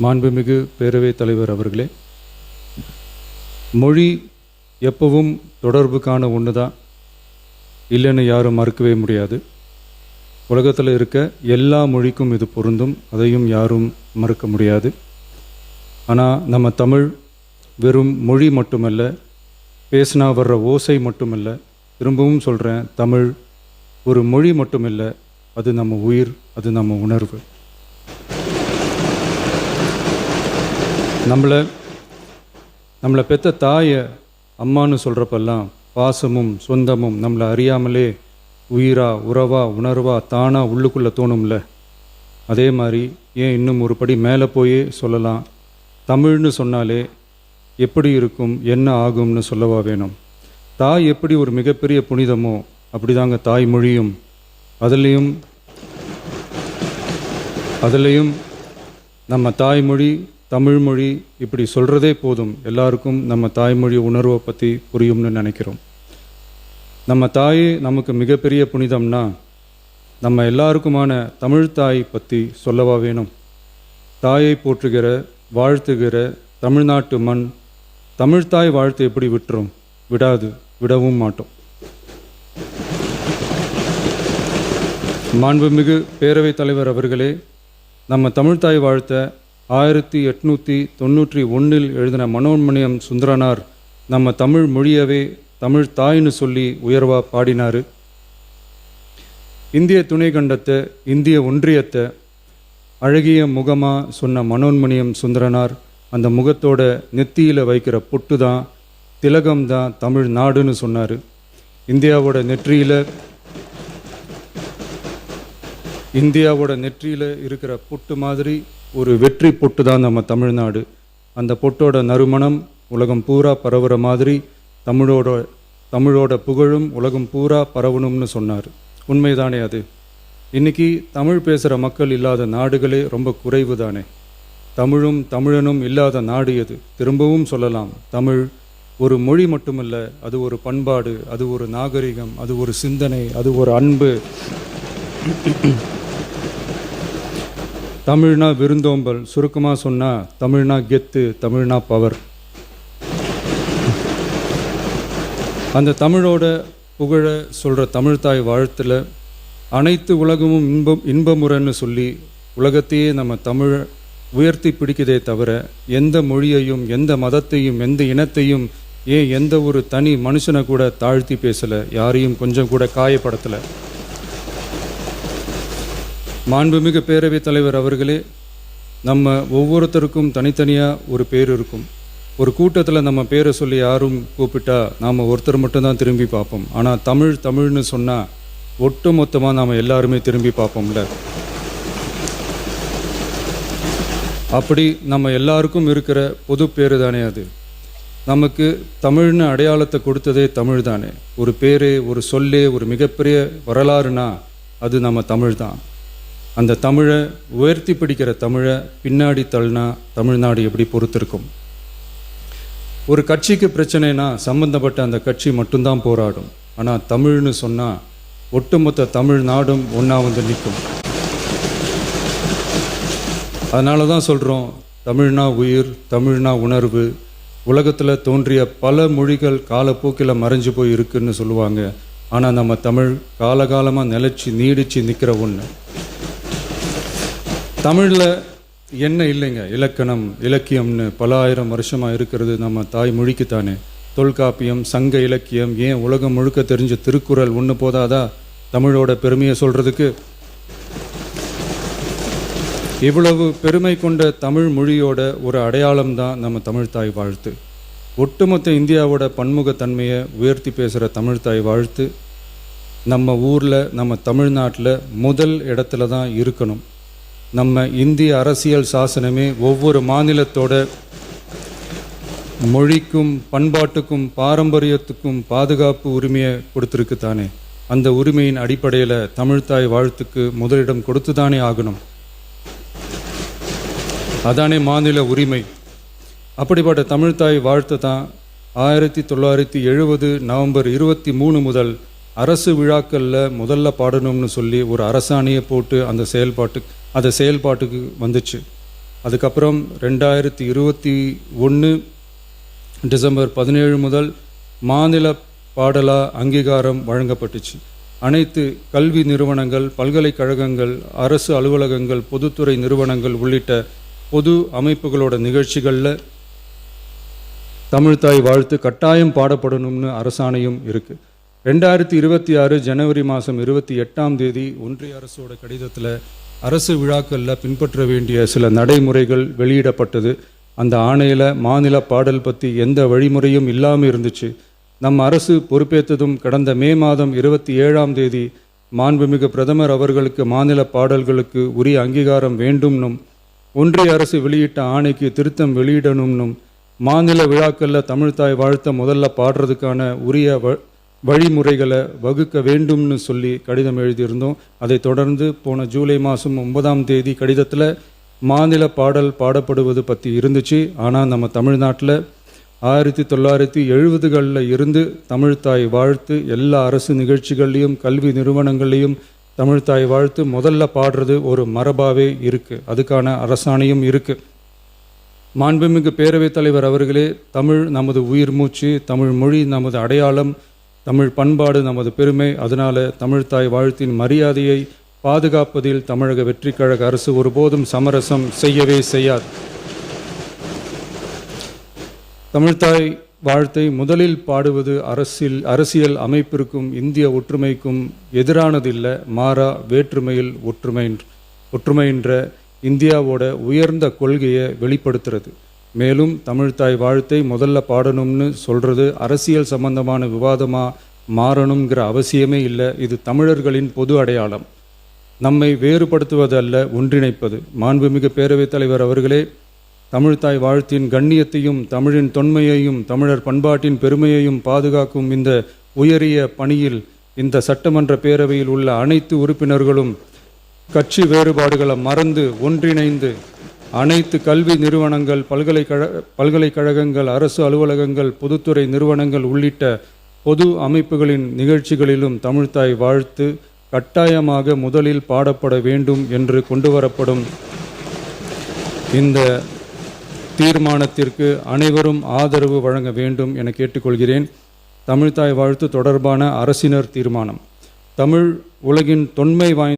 மாண்புமிகு பேரவைத் தலைவர் அவர்களே, மொழி எப்பவும் தொடர்புக்கான ஒன்று தான், இல்லைன்னு யாரும் மறுக்கவே முடியாது. உலகத்தில் இருக்க எல்லா மொழிக்கும் இது பொருந்தும், அதையும் யாரும் மறுக்க முடியாது. ஆனால் நம்ம தமிழ் வெறும் மொழி மட்டுமல்ல, பேசினா வர்ற ஓசை மட்டுமல்ல, திரும்பவும் சொல்கிறேன், தமிழ் ஒரு மொழி மட்டுமில்லை, அது நம்ம உயிர், அது நம்ம உணர்வு. நம்மளை பெற்ற தாயை அம்மானு சொல்கிறப்பெல்லாம் பாசமும் சொந்தமும் நம்மளை அறியாமலே உயிரா உறவா உணர்வா தானாக உள்ளுக்குள்ளே தோணும்ல. அதே மாதிரி ஏன் இன்னும் ஒரு படி மேலே போயே சொல்லலாம், தமிழ்னு சொன்னாலே எப்படி இருக்கும், என்ன ஆகும்னு சொல்லவா வேணும். தாய் எப்படி ஒரு மிகப்பெரிய புனிதமோ அப்படிதாங்க தாய்மொழியும். அதுலேயும் நம்ம தாய்மொழி தமிழ்மொழி இப்படி சொல்கிறதே போதும், எல்லாருக்கும் நம்ம தாய்மொழி உணர்வை பற்றி புரியும்னு நினைக்கிறோம். நம்ம தாயே நமக்கு மிகப்பெரிய புனிதம்னா நம்ம எல்லாருக்குமான தமிழ் தாய் பற்றி சொல்லவா வேணும். தாயை போற்றுகிற வாழ்த்துகிற தமிழ்நாட்டு மண் தமிழ்தாய் வாழ்த்து எப்படி விட்டுரும்? விடாது, விடவும் மாட்டோம். மாண்புமிகு பேரவைத் தலைவர் அவர்களே, நம்ம தமிழ்தாய் வாழ்த்த 1891 எழுதின மனோன்மணியம் சுந்தரனார் நம்ம தமிழ் மொழியவே தமிழ் தாய்னு சொல்லி உயர்வா பாடினார். இந்திய துணை கண்டத்தை, இந்திய ஒன்றியத்தை அழகிய முகமாக சொன்ன மனோன்மணியம் சுந்தரனார் அந்த முகத்தோட நெத்தியில் வைக்கிற பொட்டு தான், திலகம் தான் தமிழ் நாடுன்னு சொன்னார். இந்தியாவோட நெற்றியில் இருக்கிற பொட்டு மாதிரி ஒரு வெற்றி பொட்டு தான் நம்ம தமிழ்நாடு. அந்த பொட்டோட நறுமணம் உலகம் பூரா பரவுற மாதிரி தமிழோட புகழும் உலகம் பூரா பரவணும்னு சொன்னார். உண்மைதானே அது? இன்னைக்கு தமிழ் பேசுகிற மக்கள் இல்லாத நாடுகளே ரொம்ப குறைவு தானே. தமிழும் தமிழனும் இல்லாத நாடு எது? திரும்பவும் சொல்லலாம், தமிழ் ஒரு மொழி மட்டுமல்ல, அது ஒரு பண்பாடு, அது ஒரு நாகரிகம், அது ஒரு சிந்தனை, அது ஒரு அன்பு. தமிழ்னா விருந்தோம்பல், சுருக்கமாக சொன்னால் தமிழ்னா கெத்து, தமிழ்னா பவர். அந்த தமிழோட புகழ சொல்கிற தமிழ்தாய் வாழ்த்தில் அனைத்து உலகமும் இன்பமுறைன்னு சொல்லி உலகத்தையே நம்ம தமிழை உயர்த்தி பிடிக்குதே தவிர எந்த மொழியையும் எந்த மதத்தையும் எந்த இனத்தையும் ஏன் எந்த ஒரு தனி மனுஷனை கூட தாழ்த்தி பேசலை, யாரையும் கொஞ்சம் கூட காயப்படுத்தலை. மாண்புமிகு பேரவைத் தலைவர் அவர்களே, நம்ம ஒவ்வொருத்தருக்கும் தனித்தனியாக ஒரு பேர் இருக்கும். ஒரு கூட்டத்தில் நம்ம பேரை சொல்லி யாரும் கூப்பிட்டா நாம் ஒருத்தர் மட்டும்தான் திரும்பி பார்ப்போம். ஆனால் தமிழ்னு சொன்னால் ஒட்டு மொத்தமாக நாம் எல்லாருமே திரும்பி பார்ப்போம்ல. அப்படி நம்ம எல்லாருக்கும் இருக்கிற பொது பேர் தானே அது. நமக்கு தமிழ்னு அடையாளத்தை கொடுத்ததே தமிழ் தானே. ஒரு பேரே, ஒரு சொல்லே, ஒரு மிகப்பெரிய வரலாறுனா அது நம்ம தமிழ் தான். அந்த தமிழை உயர்த்தி பிடிக்கிற தமிழை பின்னாடி தள்ளினா தமிழ்நாடு எப்படி பொறுத்திருக்கும்? ஒரு கட்சிக்கு பிரச்சனைனா சம்பந்தப்பட்ட அந்த கட்சி மட்டும்தான் போராடும். ஆனால் தமிழ்னு சொன்னால் ஒட்டுமொத்த தமிழ்நாடும் ஒன்றா வந்து நிற்கும். அதனால தான் சொல்கிறோம், தமிழ்னா உயிர், தமிழ்னா உணர்வு. உலகத்தில் தோன்றிய பல மொழிகள் காலப்போக்கில் மறைஞ்சு போய் இருக்குன்னு சொல்லுவாங்க. ஆனால் நம்ம தமிழ் காலகாலமாக நிலச்சி நீடித்து நிற்கிற ஒன்று. தமிழில் என்ன இல்லைங்க, இலக்கணம் இலக்கியம்னு பல ஆயிரம் வருஷமாக இருக்கிறது நம்ம தாய்மொழிக்குத்தானே. தொல்காப்பியம், சங்க இலக்கியம், ஏன் உலகம் முழுக்க தெரிஞ்ச திருக்குறள் ஒன்று போதாதா தமிழோட பெருமையை சொல்கிறதுக்கு? இவ்வளவு பெருமை கொண்ட தமிழ் மொழியோட ஒரு அடையாளம்தான் நம்ம தமிழ்தாய் வாழ்த்து. ஒட்டுமொத்த இந்தியாவோட பன்முகத்தன்மையை உயர்த்தி பேசுகிற தமிழ்தாய் வாழ்த்து நம்ம ஊரில், நம்ம தமிழ்நாட்டில் முதல் இடத்துல தான் இருக்கணும். நம்ம இந்திய அரசியல் சாசனமே ஒவ்வொரு மாநிலத்தோட மொழிக்கும் பண்பாட்டுக்கும் பாரம்பரியத்துக்கும் பாதுகாப்பு உரிமையை கொடுத்துருக்கு தானே. அந்த உரிமையின் அடிப்படையில் தமிழ்தாய் வாழ்த்துக்கு முதலிடம் கொடுத்து தானே ஆகணும். அதானே மாநில உரிமை. அப்படிப்பட்ட தமிழ்தாய் வாழ்த்து தான் 1970 நவம்பர் 23 முதல் அரசு விழாக்களில் முதல்ல பாடணும்னு சொல்லி ஒரு அரசாணையை போட்டு அந்த செயல்பாட்டுக்கு வந்துச்சு. அதுக்கப்புறம் 2021 டிசம்பர் 17 முதல் மாநில பாடலா அங்கீகாரம் வழங்கப்பட்டுச்சு. அனைத்து கல்வி நிறுவனங்கள், பல்கலைக்கழகங்கள், அரசு அலுவலகங்கள், பொதுத்துறை நிறுவனங்கள் உள்ளிட்ட பொது அமைப்புகளோட நிகழ்ச்சிகளில் தமிழ்தாய் வாழ்த்து கட்டாயம் பாடப்படணும்னு அரசாணையும் இருக்குது. 2026 ஜனவரி மாதம் 28 ஒன்றிய அரசோட கடிதத்தில் அரசு விழாக்களில் பின்பற்ற வேண்டிய சில நடைமுறைகள் வெளியிடப்பட்டது. அந்த ஆணையில் மாநில பாடல் பற்றி எந்த வழிமுறையும் இல்லாமல் இருந்துச்சு. நம் அரசு பொறுப்பேற்றதும் கடந்த மே மாதம் 27 மாண்புமிகு பிரதமர் அவர்களுக்கு மாநில பாடல்களுக்கு உரிய அங்கீகாரம் வேண்டும்னும், ஒன்றிய அரசு வெளியிட்ட ஆணைக்கு திருத்தம் வெளியிடணும்னும், மாநில விழாக்களில் தமிழ்தாய் வாழ்த்த முதல்ல பாடுறதுக்கான உரிய வழிமுறைகளை வகுக்க வேண்டும்னு சொல்லி கடிதம் எழுதியிருந்தோம். அதை தொடர்ந்து போன ஜூலை மாதம் 9 கடிதத்தில் மாநில பாடல் பாடப்படுவது பற்றி இருந்துச்சு. ஆனால் நம்ம தமிழ்நாட்டில் 1970களில் இருந்து தமிழ்தாய் வாழ்த்து எல்லா அரசு நிகழ்ச்சிகள்லையும் கல்வி நிறுவனங்கள்லையும் தமிழ்தாய் வாழ்த்து முதல்ல பாடுறது ஒரு மரபாகவே இருக்குது. அதுக்கான அரசாணையும் இருக்குது. மாண்புமிகு பேரவைத் தலைவர் அவர்களே, தமிழ் நமது உயிர் மூச்சு, தமிழ் மொழி நமது அடையாளம், தமிழ் பண்பாடு நமது பெருமை. அதனால் தமிழ்தாய் வாழ்த்தின் மரியாதையை பாதுகாப்பதில் தமிழக வெற்றிக் கழக அரசு ஒருபோதும் சமரசம் செய்யவே செய்யாது. தமிழ்தாய் வாழ்த்தை முதலில் பாடுவது அரசியல் அமைப்பிற்கும் இந்திய ஒற்றுமைக்கும் எதிரானதில்லை, மாறா வேற்றுமையில் ஒற்றுமைன்ற இந்தியாவோட உயர்ந்த கொள்கையை வெளிப்படுத்துறது. மேலும் தமிழ்தாய் வாழ்த்தை முதல்ல பாடணும்னு சொல்கிறது அரசியல் சம்பந்தமான விவாதமாக மாறணுங்கிற அவசியமே இல்லை. இது தமிழர்களின் பொது அடையாளம். நம்மை வேறுபடுத்துவதல்ல, ஒன்றிணைப்பது. மாண்புமிகு பேரவைத் தலைவர் அவர்களே, தமிழ்தாய் வாழ்த்தின் கண்ணியத்தையும் தமிழின் தொன்மையையும் தமிழர் பண்பாட்டின் பெருமையையும் பாதுகாக்கும் இந்த உயரிய பணியில் இந்த சட்டமன்ற பேரவையில் உள்ள அனைத்து உறுப்பினர்களும் கட்சி வேறுபாடுகளை மறந்து ஒன்றிணைந்து அனைத்து கல்வி நிறுவனங்கள், பல்கலைக்கழகங்கள், அரசு அலுவலகங்கள், பொதுத்துறை நிறுவனங்கள் உள்ளிட்ட பொது அமைப்புகளின் நிகழ்ச்சிகளிலும் தமிழ்தாய் வாழ்த்து கட்டாயமாக முதலில் பாடப்பட வேண்டும் என்று கொண்டு வரப்படும் இந்த தீர்மானத்திற்கு அனைவரும் ஆதரவு வழங்க வேண்டும் என கேட்டுக்கொள்கிறேன். தமிழ்தாய் வாழ்த்து தொடர்பான அரசினர் தீர்மானம். தமிழ் உலகின் தொன்மை வாய்ந்த